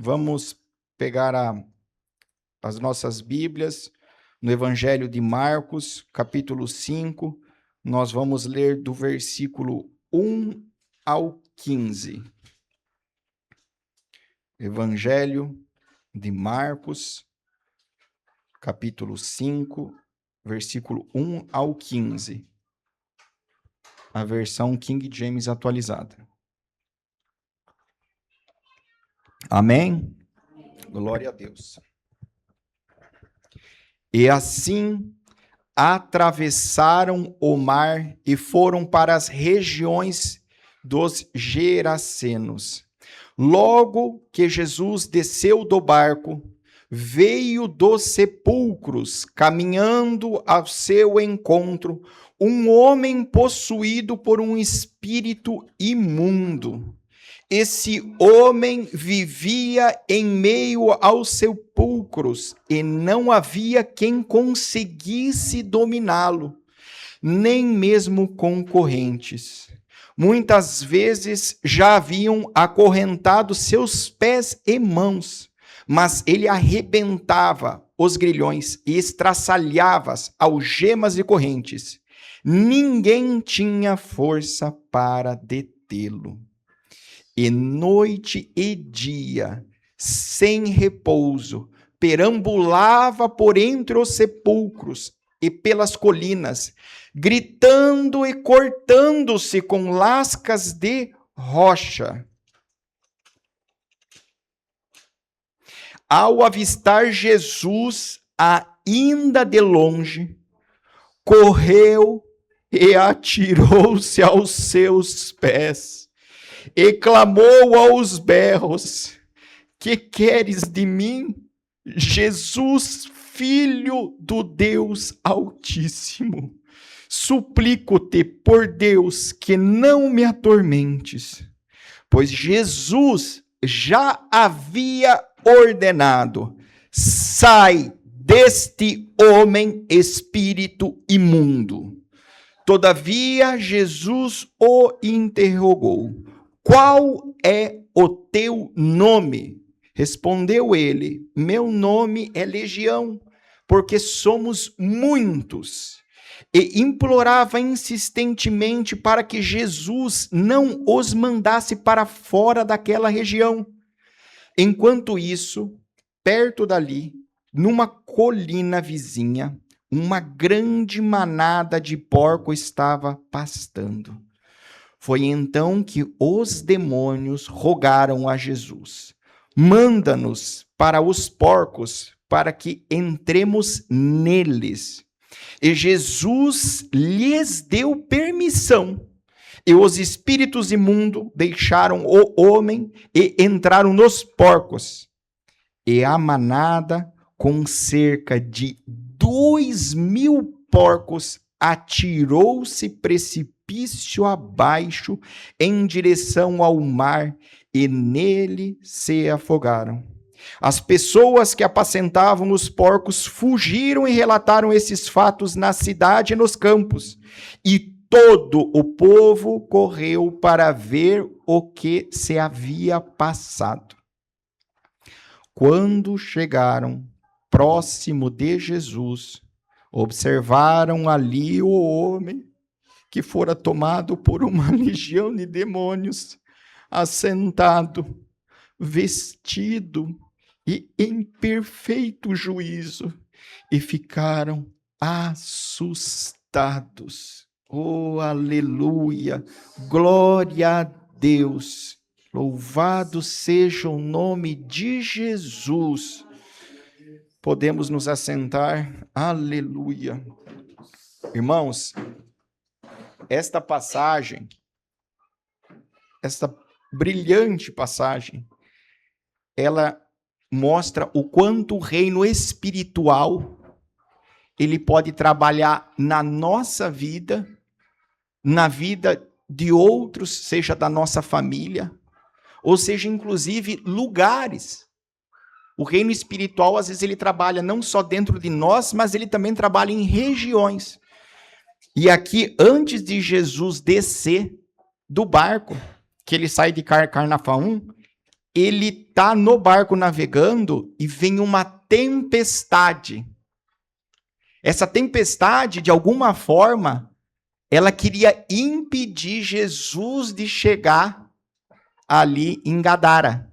Vamos pegar as nossas Bíblias no Evangelho de Marcos, capítulo 5. Nós vamos ler do versículo 1 ao 15. Evangelho de Marcos, capítulo 5, versículo 1 ao 15. A versão King James atualizada. Amém? Glória a Deus. E assim atravessaram o mar e foram para as regiões dos Gerasenos. Logo que Jesus desceu do barco, veio dos sepulcros, caminhando ao seu encontro, um homem possuído por um espírito imundo. Esse homem vivia em meio aos sepulcros e não havia quem conseguisse dominá-lo, nem mesmo concorrentes. Muitas vezes já haviam acorrentado seus pés e mãos, mas ele arrebentava os grilhões e estraçalhava as algemas e correntes. Ninguém tinha força para detê-lo. E noite e dia, sem repouso, perambulava por entre os sepulcros e pelas colinas, gritando e cortando-se com lascas de rocha. Ao avistar Jesus, ainda de longe, correu e atirou-se aos seus pés. E clamou aos berros: que queres de mim, Jesus, Filho do Deus Altíssimo? Suplico-te por Deus que não me atormentes. Pois Jesus já havia ordenado: sai deste homem, espírito imundo. Todavia Jesus o interrogou: qual é o teu nome? Respondeu ele: meu nome é Legião, porque somos muitos. E implorava insistentemente para que Jesus não os mandasse para fora daquela região. Enquanto isso, perto dali, numa colina vizinha, uma grande manada de porcos estava pastando. Foi então que os demônios rogaram a Jesus: manda-nos para os porcos, para que entremos neles. E Jesus lhes deu permissão. E os espíritos imundos deixaram o homem e entraram nos porcos. E a manada, com cerca de 2.000 porcos, atirou-se precipício abaixo em direção ao mar e nele se afogaram. As pessoas que apacentavam os porcos fugiram e relataram esses fatos na cidade e nos campos. E todo o povo correu para ver o que se havia passado. Quando chegaram próximo de Jesus, observaram ali o homem que fora tomado por uma legião de demônios, assentado, vestido e em perfeito juízo, e ficaram assustados. Oh, aleluia! Glória a Deus! Louvado seja o nome de Jesus! Podemos nos assentar. Aleluia! Irmãos, esta passagem, esta brilhante passagem, ela mostra o quanto o reino espiritual ele pode trabalhar na nossa vida, na vida de outros, seja da nossa família, ou seja, inclusive, lugares. O reino espiritual, às vezes, ele trabalha não só dentro de nós, mas ele também trabalha em regiões. E aqui, antes de Jesus descer do barco, que ele sai de Cafarnaum, ele está no barco navegando e vem uma tempestade. Essa tempestade, de alguma forma, ela queria impedir Jesus de chegar ali em Gadara.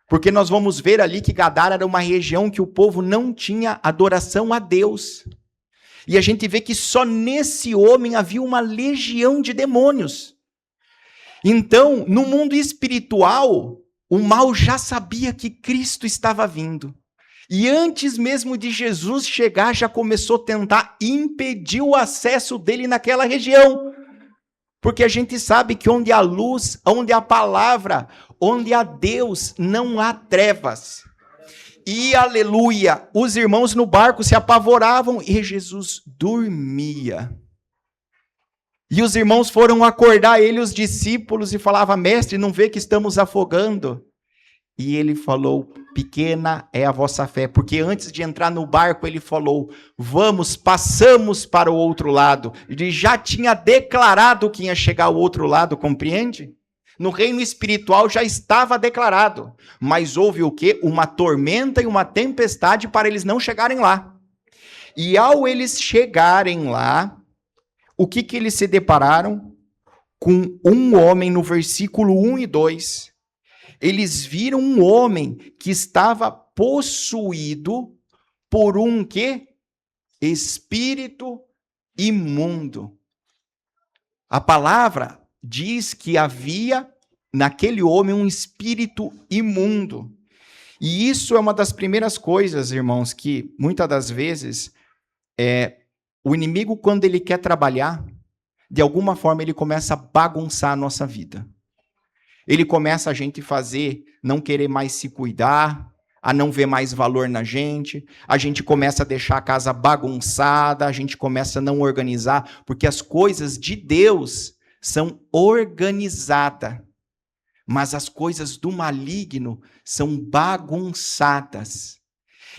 Porque nós vamos ver ali que Gadara era uma região que o povo não tinha adoração a Deus. E a gente vê que só nesse homem havia uma legião de demônios. Então, no mundo espiritual, o mal já sabia que Cristo estava vindo. E antes mesmo de Jesus chegar, já começou a tentar impedir o acesso dele naquela região. Porque a gente sabe que onde há luz, onde há palavra, onde há Deus, não há trevas. E aleluia, os irmãos no barco se apavoravam e Jesus dormia. E os irmãos foram acordar ele, os discípulos, e falavam: mestre, não vê que estamos afogando? E ele falou: pequena é a vossa fé. Porque antes de entrar no barco, ele falou: vamos, passamos para o outro lado. Ele já tinha declarado que ia chegar ao outro lado, compreende? No reino espiritual já estava declarado. Mas houve o quê? Uma tormenta e uma tempestade para eles não chegarem lá. E ao eles chegarem lá, o que eles se depararam? Com um homem, no versículo 1 e 2. Eles viram um homem que estava possuído por um quê? Espírito imundo. A palavra diz que havia naquele homem um espírito imundo. E isso é uma das primeiras coisas, irmãos, que muitas das vezes o inimigo, quando ele quer trabalhar, de alguma forma ele começa a bagunçar a nossa vida. Ele começa a gente fazer, não querer mais se cuidar, a não ver mais valor na gente, a gente começa a deixar a casa bagunçada, a gente começa a não organizar, porque as coisas de Deus são organizadas, mas as coisas do maligno são bagunçadas.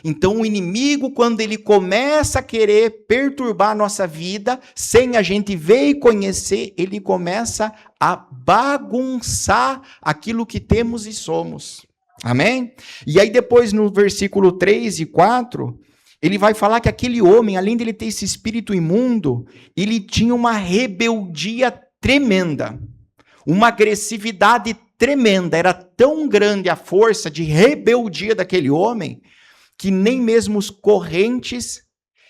Então o inimigo, quando ele começa a querer perturbar a nossa vida, sem a gente ver e conhecer, ele começa a bagunçar aquilo que temos e somos. Amém? E aí depois no versículo 3 e 4, ele vai falar que aquele homem, além de ele ter esse espírito imundo, ele tinha uma rebeldia tremenda, uma agressividade tremenda. Era tão grande a força de rebeldia daquele homem, que nem mesmo os correntes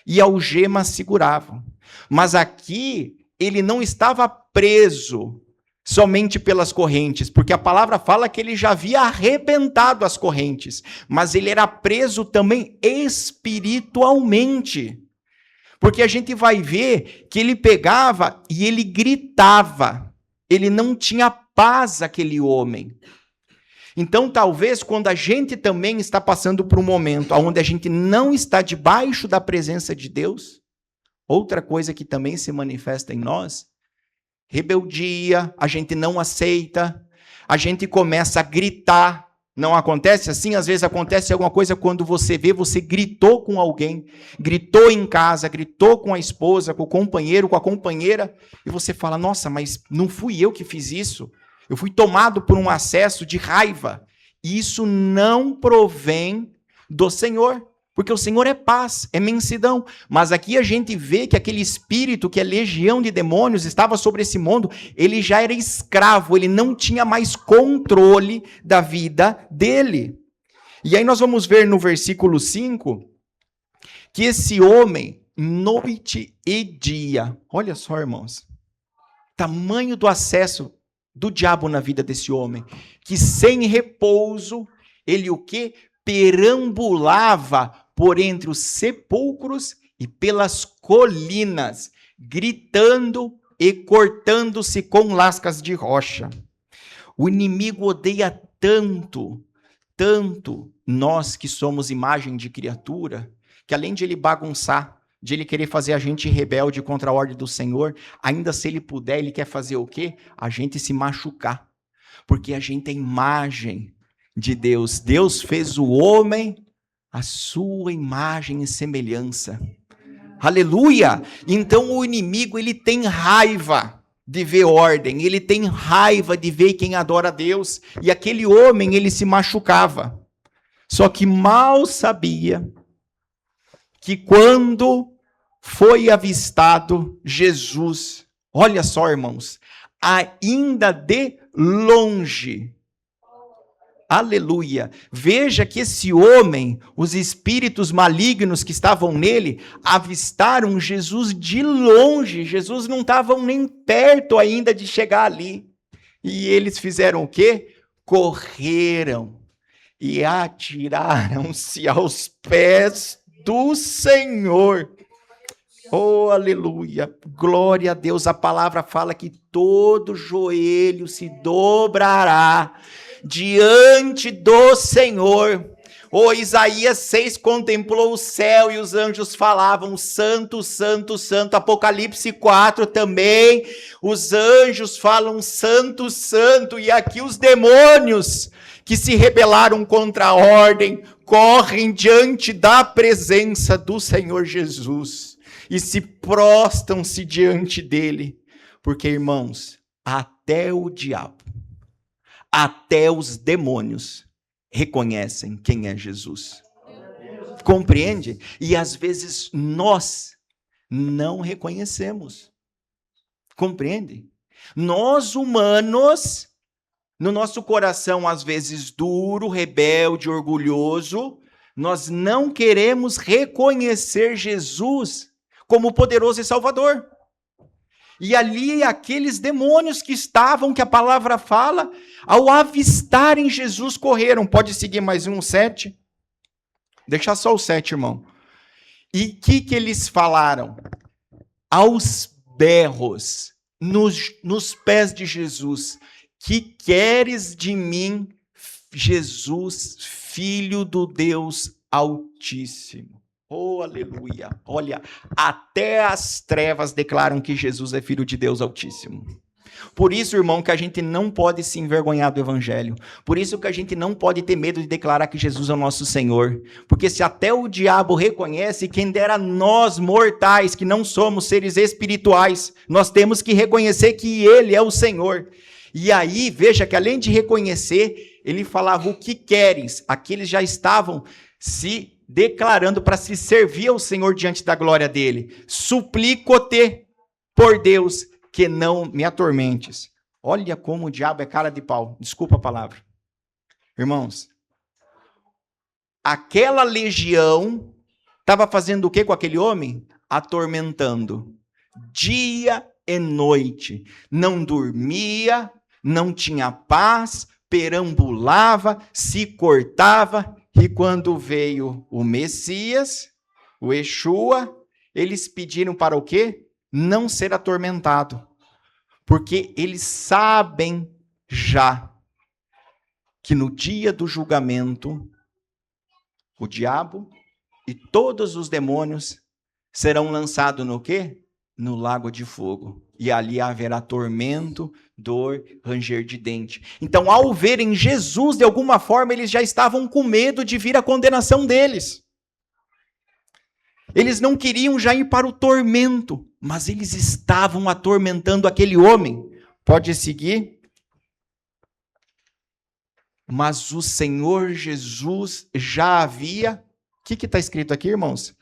e algemas seguravam. Mas aqui, ele não estava preso somente pelas correntes, porque a palavra fala que ele já havia arrebentado as correntes, mas ele era preso também espiritualmente. Porque a gente vai ver que ele pegava e ele gritava, ele não tinha paz, aquele homem. Então, talvez, quando a gente também está passando por um momento onde a gente não está debaixo da presença de Deus, outra coisa que também se manifesta em nós, rebeldia, a gente não aceita, a gente começa a gritar. Não acontece assim? Às vezes acontece alguma coisa quando você vê, você gritou com alguém, gritou em casa, gritou com a esposa, com o companheiro, com a companheira, e você fala: nossa, mas não fui eu que fiz isso. Eu fui tomado por um acesso de raiva. Isso não provém do Senhor, porque o Senhor é paz, é mansidão. Mas aqui a gente vê que aquele espírito, que é legião de demônios, estava sobre esse mundo, ele já era escravo, ele não tinha mais controle da vida dele. E aí nós vamos ver no versículo 5, que esse homem, noite e dia, olha só, irmãos, tamanho do acesso do diabo na vida desse homem, que sem repouso, ele o quê? Perambulava por entre os sepulcros e pelas colinas, gritando e cortando-se com lascas de rocha. O inimigo odeia tanto, tanto nós que somos imagem de criatura, que além de ele bagunçar, de ele querer fazer a gente rebelde contra a ordem do Senhor, ainda se ele puder, ele quer fazer o quê? A gente se machucar. Porque a gente é imagem de Deus. Deus fez o homem a sua imagem e semelhança. Aleluia! Então o inimigo, ele tem raiva de ver ordem, ele tem raiva de ver quem adora a Deus. E aquele homem, ele se machucava. Só que mal sabia que quando foi avistado Jesus, olha só, irmãos, ainda de longe, aleluia, veja que esse homem, os espíritos malignos que estavam nele, avistaram Jesus de longe. Jesus não estava nem perto ainda de chegar ali. E eles fizeram o quê? Correram e atiraram-se aos pés do Senhor. Oh, aleluia, glória a Deus. A palavra fala que todo joelho se dobrará diante do Senhor. Oh, Isaías 6 contemplou o céu e os anjos falavam, santo, santo, santo. Apocalipse 4 também, os anjos falam, santo, santo. E aqui os demônios que se rebelaram contra a ordem, correm diante da presença do Senhor Jesus e se prostram-se diante dele. Porque, irmãos, até o diabo, até os demônios reconhecem quem é Jesus. Compreende? E às vezes nós não reconhecemos. Compreende? Nós humanos, no nosso coração às vezes duro, rebelde, orgulhoso, nós não queremos reconhecer Jesus como poderoso e salvador. E ali aqueles demônios que estavam, que a palavra fala, ao avistarem Jesus, correram. Pode seguir mais um, 7. Deixa só o 7, irmão. E o que eles falaram? Aos berros, nos pés de Jesus. Que queres de mim, Jesus, Filho do Deus Altíssimo? Oh, aleluia. Olha, até as trevas declaram que Jesus é Filho de Deus Altíssimo. Por isso, irmão, que a gente não pode se envergonhar do Evangelho. Por isso que a gente não pode ter medo de declarar que Jesus é o nosso Senhor. Porque se até o diabo reconhece, quem dera nós, mortais, que não somos seres espirituais, nós temos que reconhecer que Ele é o Senhor. E aí, veja que além de reconhecer, ele falava o que queres. Aqueles já estavam se declarando para se servir ao Senhor diante da glória dele. Suplico-te por Deus que não me atormentes. Olha como o diabo é cara de pau. Desculpa a palavra. Irmãos, aquela legião estava fazendo o que com aquele homem? Atormentando. Dia e noite. Não dormia, não tinha paz, perambulava, se cortava. E quando veio o Messias, o Yeshua, eles pediram para o quê? Não ser atormentado. Porque eles sabem já que no dia do julgamento, o diabo e todos os demônios serão lançados no quê? No lago de fogo. E ali haverá tormento, dor, ranger de dente. Então, ao verem Jesus, de alguma forma, eles já estavam com medo de vir a condenação deles. Eles não queriam já ir para o tormento, mas eles estavam atormentando aquele homem. Pode seguir? Mas o Senhor Jesus já havia... O que está escrito aqui, irmãos?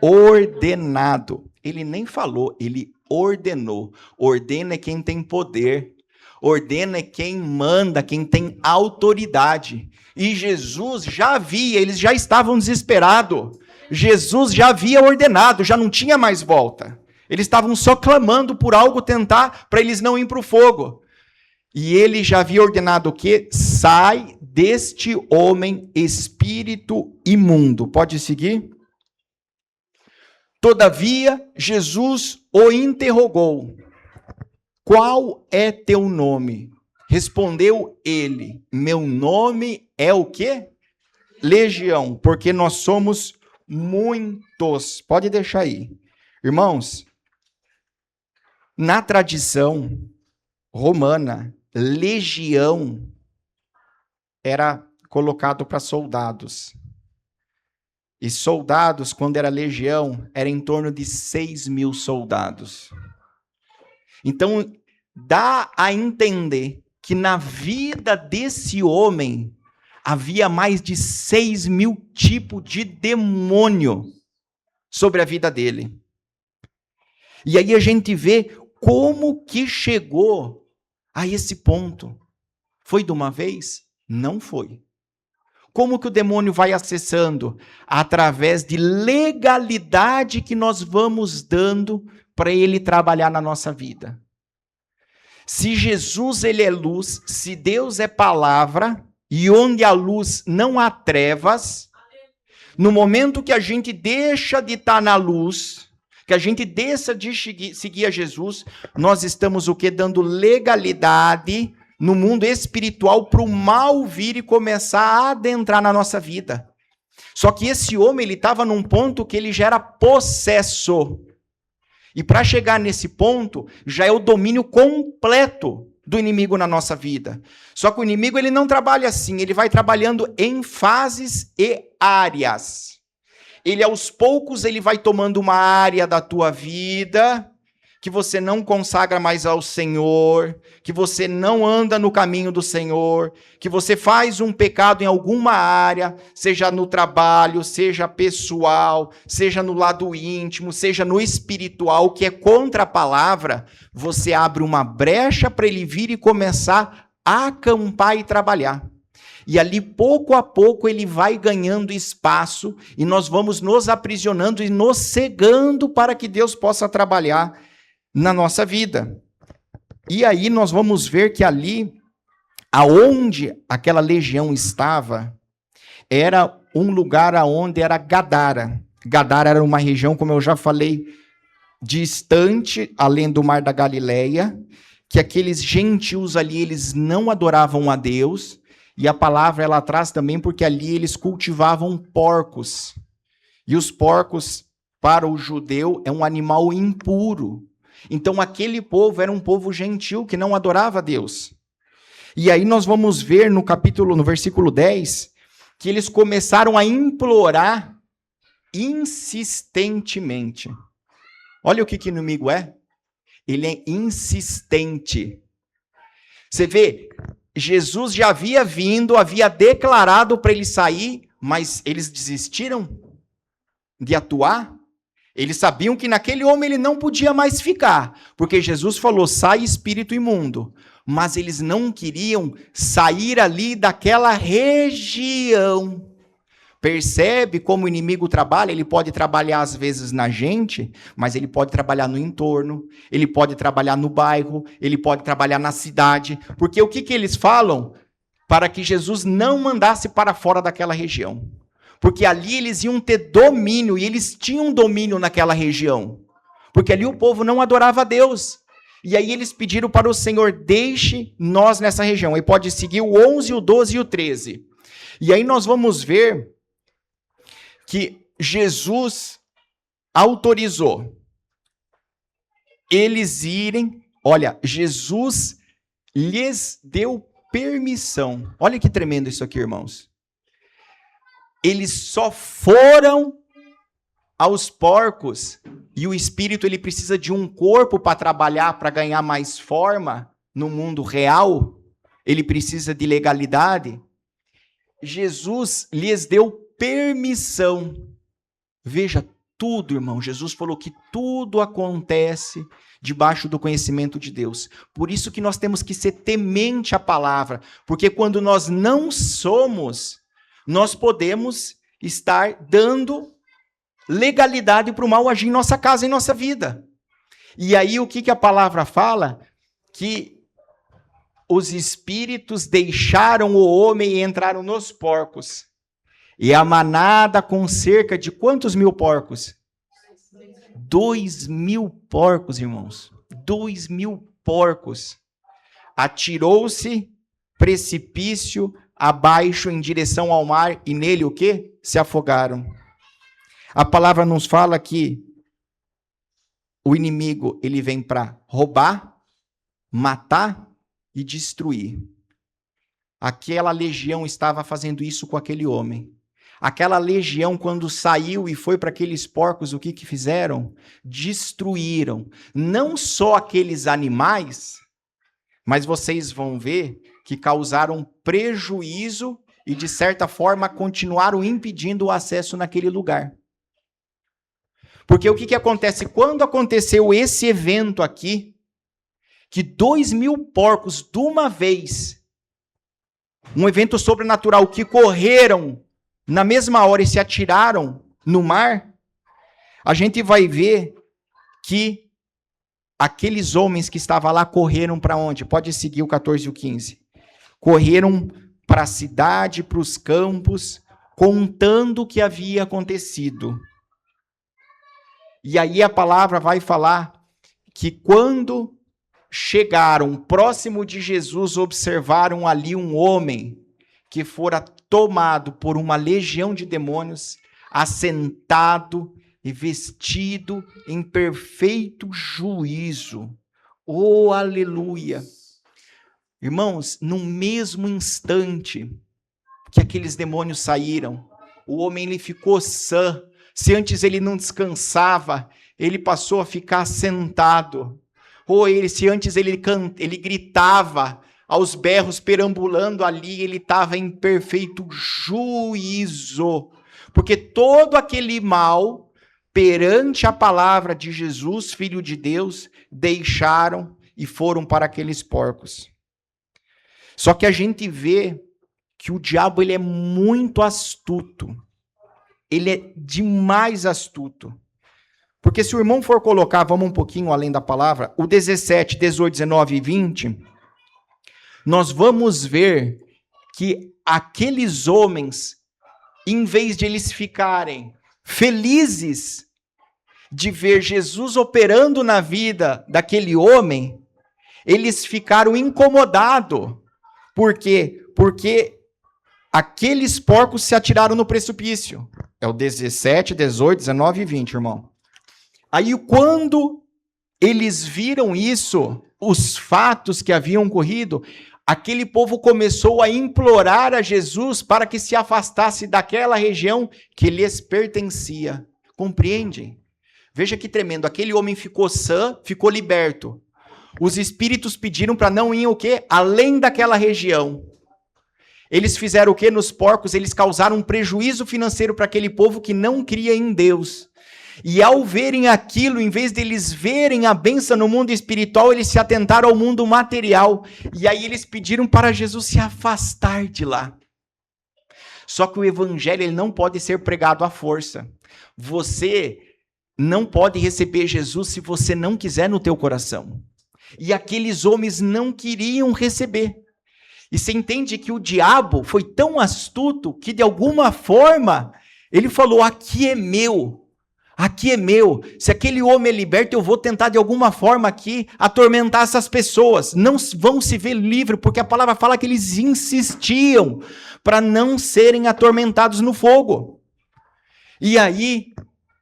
Ordenado. Ele nem falou, ele ordenou. Ordena é quem tem poder. Ordena é quem manda, quem tem autoridade. E Jesus já havia, eles já estavam desesperados. Jesus já havia ordenado, já não tinha mais volta. Eles estavam só clamando por algo tentar para eles não ir para o fogo. E ele já havia ordenado o quê? Sai deste homem, espírito imundo. Pode seguir? Todavia, Jesus o interrogou. Qual é teu nome? Respondeu ele. Meu nome é o quê? Legião, porque nós somos muitos. Pode deixar aí. Irmãos, na tradição romana, legião era colocado para soldados. E soldados, quando era legião, era em torno de 6.000 soldados. Então, dá a entender que na vida desse homem havia mais de 6.000 tipos de demônio sobre a vida dele. E aí a gente vê como que chegou a esse ponto. Foi de uma vez? Não foi. Como que o demônio vai acessando? Através de legalidade que nós vamos dando para ele trabalhar na nossa vida. Se Jesus ele é luz, se Deus é palavra, e onde há luz não há trevas, no momento que a gente deixa de estar na luz, que a gente deixa de seguir a Jesus, nós estamos o quê? Dando legalidade no mundo espiritual para o mal vir e começar a adentrar na nossa vida. Só que esse homem ele estava num ponto que ele já era possesso. E para chegar nesse ponto, já é o domínio completo do inimigo na nossa vida. Só que o inimigo ele não trabalha assim, ele vai trabalhando em fases e áreas. Ele aos poucos ele vai tomando uma área da tua vida que você não consagra mais ao Senhor, que você não anda no caminho do Senhor, que você faz um pecado em alguma área, seja no trabalho, seja pessoal, seja no lado íntimo, seja no espiritual, que é contra a palavra, você abre uma brecha para ele vir e começar a acampar e trabalhar. E ali, pouco a pouco, ele vai ganhando espaço e nós vamos nos aprisionando e nos cegando para que Deus possa trabalhar na nossa vida. E aí nós vamos ver que ali, aonde aquela legião estava, era um lugar aonde era Gadara. Gadara era uma região, como eu já falei, distante, além do Mar da Galileia, que aqueles gentios ali, eles não adoravam a Deus, e a palavra ela traz também porque ali eles cultivavam porcos. E os porcos, para o judeu, é um animal impuro. Então aquele povo era um povo gentil que não adorava a Deus. E aí nós vamos ver no versículo 10, que eles começaram a implorar insistentemente. Olha o que o inimigo é. Ele é insistente. Você vê, Jesus já havia vindo, havia declarado para ele sair, mas eles desistiram de atuar. Eles sabiam que naquele homem ele não podia mais ficar, porque Jesus falou, sai espírito imundo. Mas eles não queriam sair ali daquela região. Percebe como o inimigo trabalha? Ele pode trabalhar às vezes na gente, mas ele pode trabalhar no entorno, ele pode trabalhar no bairro, ele pode trabalhar na cidade. Porque o que eles falam? Para que Jesus não mandasse para fora daquela região. Porque ali eles iam ter domínio, e eles tinham domínio naquela região. Porque ali o povo não adorava a Deus. E aí eles pediram para o Senhor, deixe nós nessa região. Aí pode seguir o 11, o 12 e o 13. E aí nós vamos ver que Jesus autorizou eles irem. Olha, Jesus lhes deu permissão. Olha que tremendo isso aqui, irmãos. Eles só foram aos porcos, e o espírito ele precisa de um corpo para trabalhar, para ganhar mais forma no mundo real, ele precisa de legalidade. Jesus lhes deu permissão. Veja, tudo, irmão, Jesus falou que tudo acontece debaixo do conhecimento de Deus. Por isso que nós temos que ser temente à palavra, porque quando nós não somos, nós podemos estar dando legalidade para o mal agir em nossa casa, em nossa vida. E aí o que a palavra fala? Que os espíritos deixaram o homem e entraram nos porcos. E a manada com cerca de quantos mil porcos? 2.000 porcos, irmãos. 2.000 porcos. Atirou-se precipício abaixo em direção ao mar, e nele o quê? Se afogaram. A palavra nos fala que o inimigo ele vem para roubar, matar e destruir. Aquela legião estava fazendo isso com aquele homem. Aquela legião, quando saiu e foi para aqueles porcos, o que fizeram? Destruíram. Não só aqueles animais, Mas vocês vão ver que causaram prejuízo e, de certa forma, continuaram impedindo o acesso naquele lugar. Porque o que acontece? Quando aconteceu esse evento aqui, que 2.000 porcos de uma vez, um evento sobrenatural, que correram na mesma hora e se atiraram no mar, a gente vai ver que aqueles homens que estavam lá correram para onde? Pode seguir o 14 e o 15. Correram para a cidade, para os campos, contando o que havia acontecido. E aí a palavra vai falar que quando chegaram próximo de Jesus, observaram ali um homem que fora tomado por uma legião de demônios, assentado e vestido em perfeito juízo. Oh, aleluia! Irmãos, no mesmo instante que aqueles demônios saíram, o homem ele ficou sã. Se antes ele não descansava, ele passou a ficar sentado. Ou se antes ele gritava aos berros perambulando ali, ele estava em perfeito juízo. Porque todo aquele mal, perante a palavra de Jesus, Filho de Deus, deixaram e foram para aqueles porcos. Só que a gente vê que o diabo ele é muito astuto. Ele é demais astuto. Porque se o irmão for colocar, vamos um pouquinho além da palavra, o 17, 18, 19 e 20, nós vamos ver que aqueles homens, em vez de eles ficarem felizes de ver Jesus operando na vida daquele homem, eles ficaram incomodados. Por quê? Porque aqueles porcos se atiraram no precipício. É o 17, 18, 19 e 20, irmão. Aí, quando eles viram isso, os fatos que haviam ocorrido, aquele povo começou a implorar a Jesus para que se afastasse daquela região que lhes pertencia. Compreende? Veja que tremendo. Aquele homem ficou sã, ficou liberto. Os espíritos pediram para não ir o quê? Além daquela região. Eles fizeram o quê nos porcos? Eles causaram um prejuízo financeiro para aquele povo que não cria em Deus. E ao verem aquilo, em vez deles verem a bênção no mundo espiritual, eles se atentaram ao mundo material. E aí eles pediram para Jesus se afastar de lá. Só que o evangelho ele não pode ser pregado à força. Você não pode receber Jesus se você não quiser no teu coração. E aqueles homens não queriam receber. E você entende que o diabo foi tão astuto que, de alguma forma, ele falou, aqui é meu. Aqui é meu. Se aquele homem é liberto, eu vou tentar, de alguma forma, aqui, atormentar essas pessoas. Não vão se ver livres, porque a palavra fala que eles insistiam para não serem atormentados no fogo. E aí,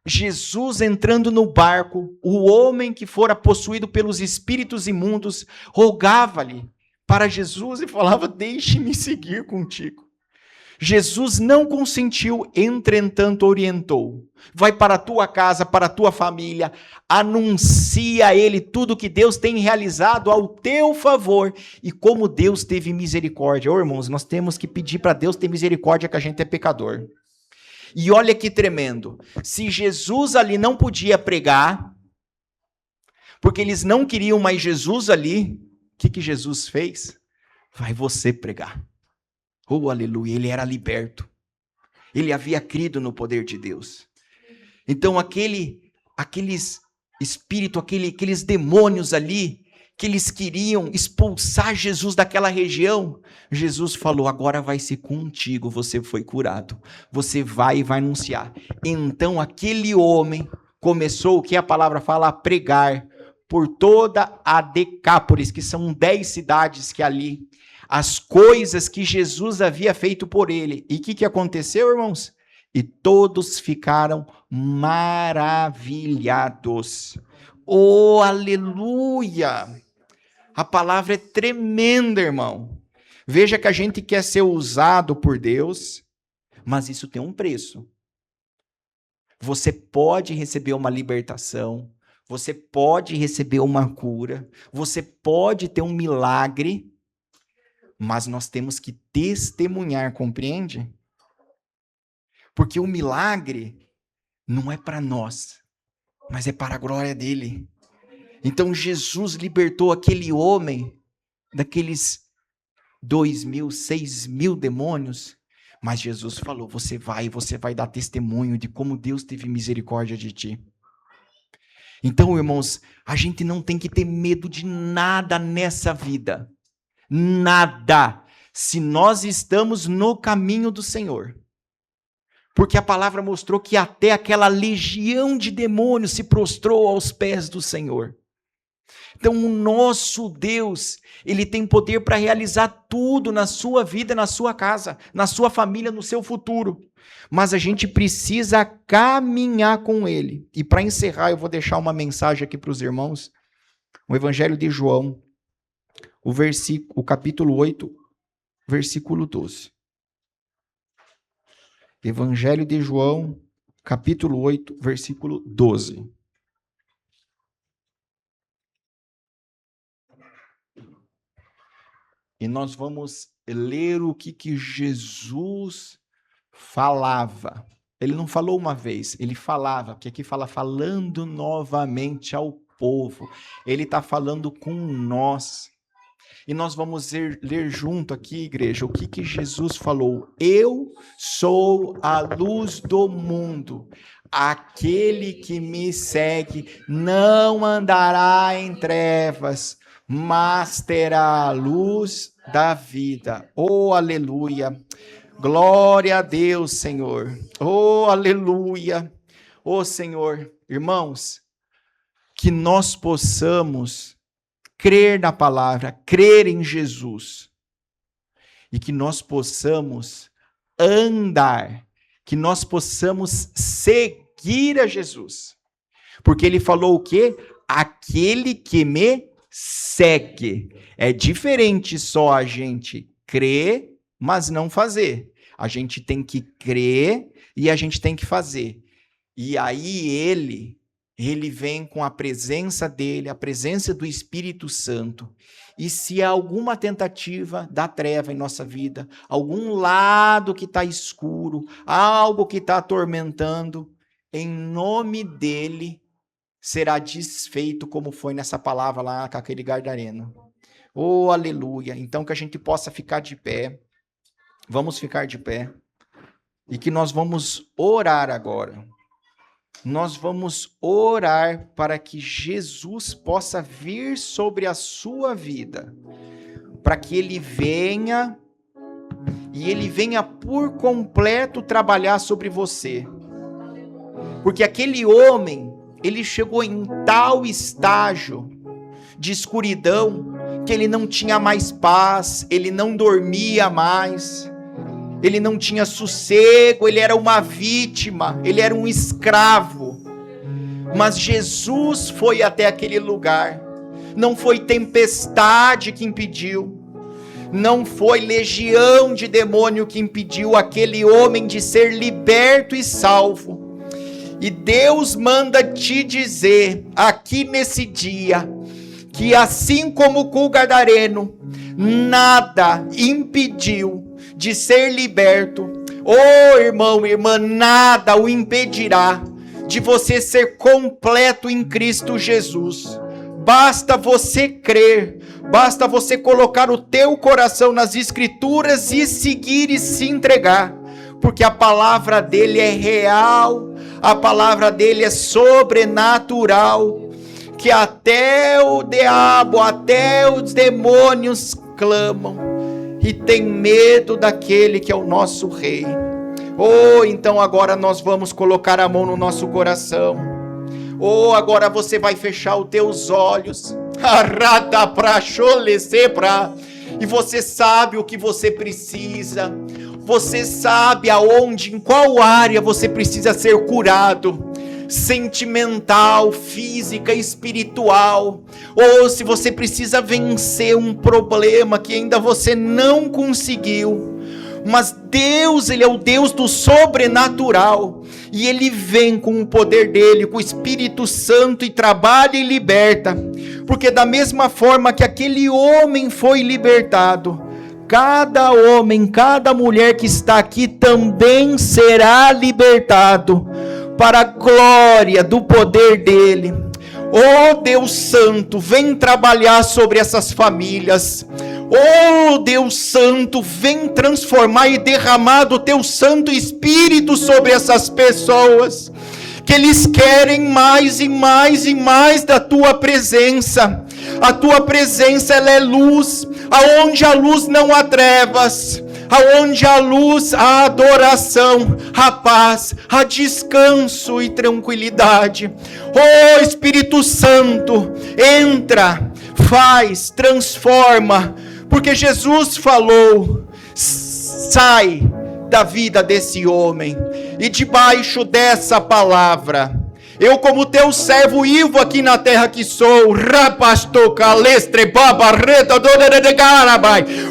Jesus entrando no barco, o homem que fora possuído pelos espíritos imundos, rogava-lhe para Jesus e falava, deixe-me seguir contigo. Jesus não consentiu, entretanto orientou. Vai para a tua casa, para a tua família, anuncia a ele tudo que Deus tem realizado ao teu favor e como Deus teve misericórdia. Irmãos, nós temos que pedir para Deus ter misericórdia que a gente é pecador. E olha que tremendo, se Jesus ali não podia pregar, porque eles não queriam mais Jesus ali, o que Jesus fez? Vai você pregar. Oh, aleluia, ele era liberto. Ele havia crido no poder de Deus. Então aqueles espíritos, aqueles demônios ali, que eles queriam expulsar Jesus daquela região, Jesus falou, agora vai ser contigo, você foi curado. Você vai e vai anunciar. Então aquele homem começou, o que a palavra fala, a pregar por toda a Decápolis, que são 10 cidades que ali, as coisas que Jesus havia feito por ele. E o que aconteceu, irmãos? E todos ficaram maravilhados. Oh, aleluia! A palavra é tremenda, irmão. Veja que a gente quer ser usado por Deus, mas isso tem um preço. Você pode receber uma libertação, você pode receber uma cura, você pode ter um milagre, mas nós temos que testemunhar, compreende? Porque o milagre não é para nós, mas é para a glória dele. Então Jesus libertou aquele homem daqueles 2.000, 6.000 demônios, mas Jesus falou, você vai dar testemunho de como Deus teve misericórdia de ti. Então, irmãos, a gente não tem que ter medo de nada nessa vida. Nada. Se nós estamos no caminho do Senhor. Porque a palavra mostrou que até aquela legião de demônios se prostrou aos pés do Senhor. Então, o nosso Deus, ele tem poder para realizar tudo na sua vida, na sua casa, na sua família, no seu futuro. Mas a gente precisa caminhar com ele. E para encerrar, eu vou deixar uma mensagem aqui para os irmãos. O Evangelho de João, o capítulo 8, versículo 12. Evangelho de João, capítulo 8, versículo 12. E nós vamos ler o que Jesus falava. Ele não falou uma vez, ele falava, porque aqui fala falando novamente ao povo. Ele está falando com nós. E nós vamos ler junto aqui, igreja, o que Jesus falou. Eu sou a luz do mundo. Aquele que me segue não andará em trevas, mas terá a luz da vida. Oh, aleluia. Glória a Deus, Senhor. Oh, aleluia. Oh, Senhor. Irmãos, que nós possamos crer na palavra, crer em Jesus. E que nós possamos andar, que nós possamos seguir a Jesus. Porque ele falou o quê? Aquele que me segue. É diferente só a gente crer, mas não fazer. A gente tem que crer e a gente tem que fazer. E aí ele vem com a presença dele, a presença do Espírito Santo. E se há alguma tentativa da treva em nossa vida, algum lado que está escuro, algo que está atormentando, em nome dele, será desfeito como foi nessa palavra lá com aquele gadareno. Oh, aleluia. Então que a gente possa ficar de pé. Vamos ficar de pé. E que nós vamos orar agora. Nós vamos orar para que Jesus possa vir sobre a sua vida. Para que ele venha e ele venha por completo trabalhar sobre você. Porque aquele homem, ele chegou em tal estágio de escuridão que ele não tinha mais paz, ele não dormia mais, ele não tinha sossego, ele era uma vítima, ele era um escravo. Mas Jesus foi até aquele lugar. Não foi tempestade que impediu, não foi legião de demônio que impediu aquele homem de ser liberto e salvo. E Deus manda te dizer aqui nesse dia, que assim como com o gadareno, nada impediu de ser liberto. Oh, irmão, irmã, nada o impedirá de você ser completo em Cristo Jesus. Basta você crer, basta você colocar o teu coração nas Escrituras e seguir e se entregar, porque a palavra dele é real, a palavra dele é sobrenatural, que até o diabo, até os demônios clamam e tem medo daquele que é o nosso rei. Oh, então agora nós vamos colocar a mão no nosso coração. Oh, agora você vai fechar os teus olhos. E você sabe o que você precisa. Você sabe aonde, em qual área você precisa ser curado. Sentimental, física, espiritual. Ou se você precisa vencer um problema que ainda você não conseguiu. Mas Deus, Ele é o Deus do sobrenatural. E Ele vem com o poder dEle, com o Espírito Santo, e trabalha e liberta. Porque da mesma forma que aquele homem foi libertado, cada homem, cada mulher que está aqui também será libertado, para a glória do poder dEle. Oh Deus Santo, vem trabalhar sobre essas famílias. Oh Deus Santo, vem transformar e derramar do Teu Santo Espírito sobre essas pessoas, que eles querem mais e mais e mais da Tua presença. A Tua presença, ela é luz, aonde a luz não há trevas, aonde há luz, há adoração, há paz, há descanso e tranquilidade. Oh Espírito Santo, entra, faz, transforma, porque Jesus falou: sai da vida desse homem, e debaixo dessa palavra, eu, como teu servo Ivo aqui na terra que sou,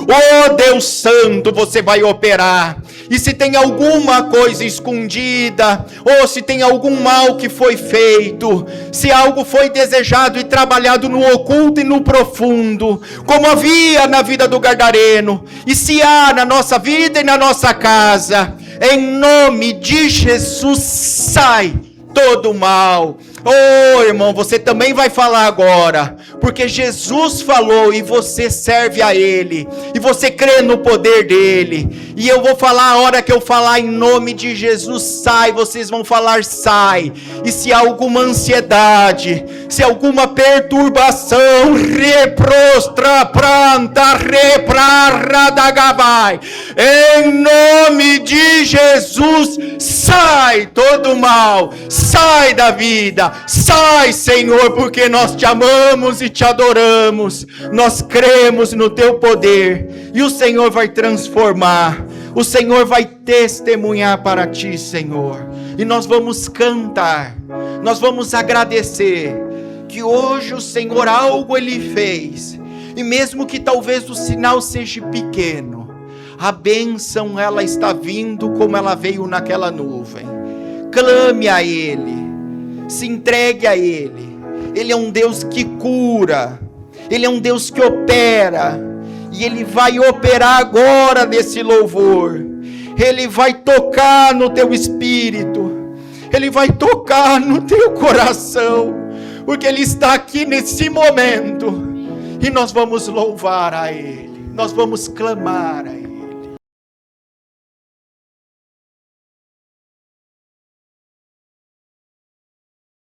oh Deus Santo, você vai operar. E se tem alguma coisa escondida, ou se tem algum mal que foi feito, se algo foi desejado e trabalhado no oculto e no profundo, como havia na vida do gadareno, e se há na nossa vida e na nossa casa, em nome de Jesus, sai todo mal. Oh irmão, você também vai falar agora, porque Jesus falou e você serve a Ele, e você crê no poder dEle. E eu vou falar, a hora que eu falar em nome de Jesus, sai, vocês vão falar sai. E se há alguma ansiedade, se alguma perturbação, reprostra, planta, reprarradagabai, em nome de Jesus, sai todo mal, sai da vida, sai, Senhor, porque nós te amamos e te adoramos, nós cremos no teu poder, e o Senhor vai transformar, o Senhor vai testemunhar para ti, Senhor, e nós vamos cantar, nós vamos agradecer, que hoje o Senhor algo Ele fez, e mesmo que talvez o sinal seja pequeno, a bênção ela está vindo como ela veio naquela nuvem. Clame a Ele, se entregue a Ele. Ele é um Deus que cura, Ele é um Deus que opera, e Ele vai operar agora nesse louvor. Ele vai tocar no teu espírito, Ele vai tocar no teu coração, porque Ele está aqui nesse momento, e nós vamos louvar a Ele, nós vamos clamar a Ele.